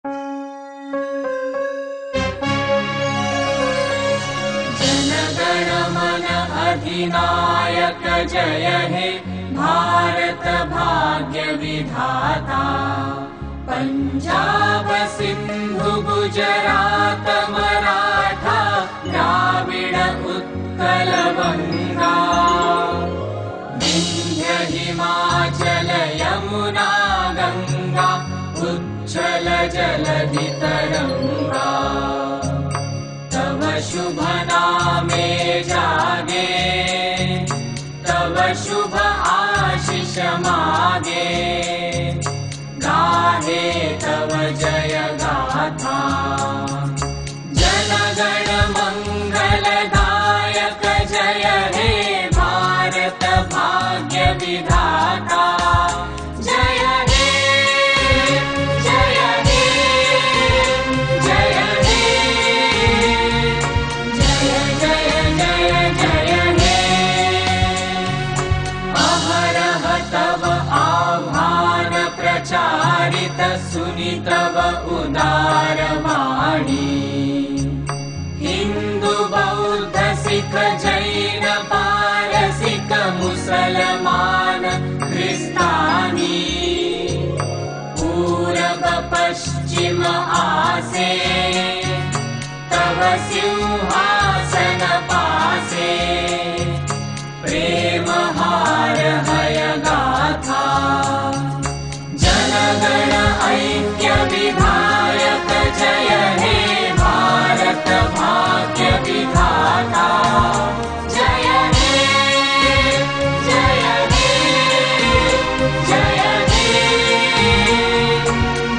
जनगण मन अधिनायक जय हे भारत भाग्य विधाता। पंजाब सिंधु गुजरात मराठा द्राविड उत्कल बंगा। विंध्य हिमाचल यमुना गंगा उच्छल जलधि तरंगा। तव शुभ नामे जागे तव शुभ आशीष मागे। गाहे तव जय गाथा जनगण मंगलदायक जय हे भारत भाग्य विधाता। जय हे जय हे जय हे जय जय जय जय हे। अहरह तव आह्वान प्रचारित सुनि तव उदार वाणी। हिंदू बौद्ध सिख जैन पारसिक मुसलमान क्रिस्तानी। पूरब पश्चिम आसे तव सिंहासन पासे। प्रेम हार हय गाथा जनगण ऐक्य विधायक जय हे भारत भाग्य विधाता। जय हे जय हे जय हे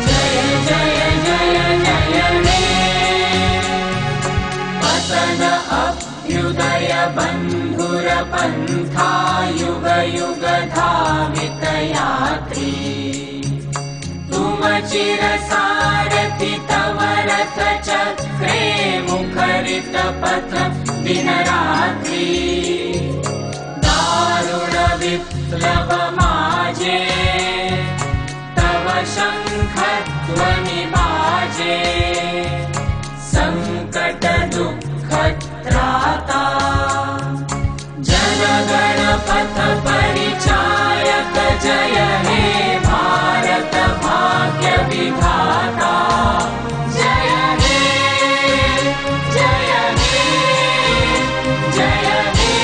जय जय जय जय हे। पतन अभ्युदय बंधुर पंथा युग युग धावित यात्री। तुम चिर सारथि तव रथ चक्रे मुखरित पथ दिन रात्रि। दारुण विप्लव माजे तव शंख ध्वनि बाजे। संकट दुःख त्राता जनगण पथ परिचायक जय हे भारत भाग्य विधाता। जय हे जय हे जय हे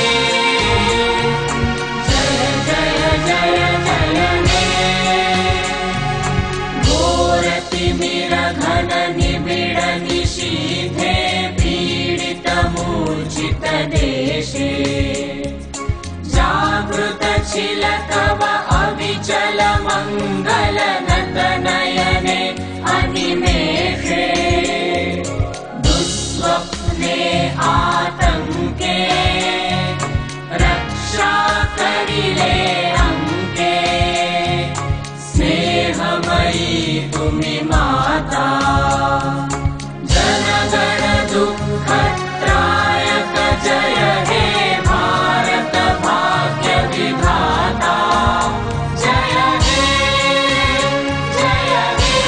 जय जय जय जय हे। घोर तिमिर घन निबिड़ निशीथे पीडित मूर्छित देशे। जागृत छिल तव अविचल मंगल नत नयने अनिमेषे। दुस्वप्ने आतंके रक्षा करिले अंके। स्नेहमयी तुमि माता जनगण दुःख त्रायक जय हे भारत भाग्य विधाता। जय हे जय हे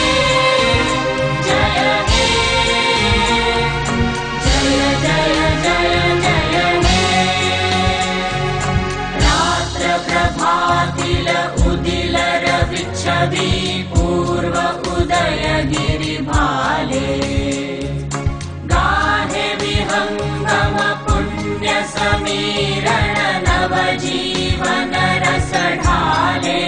जय हे जय जय जय जय हे। रात्र प्रभातील उदिल रविच्छवि पूर्व उदय गिरि भाले। गाहे विहंगम पुण्य समीरण नव जीवन रस ढाले।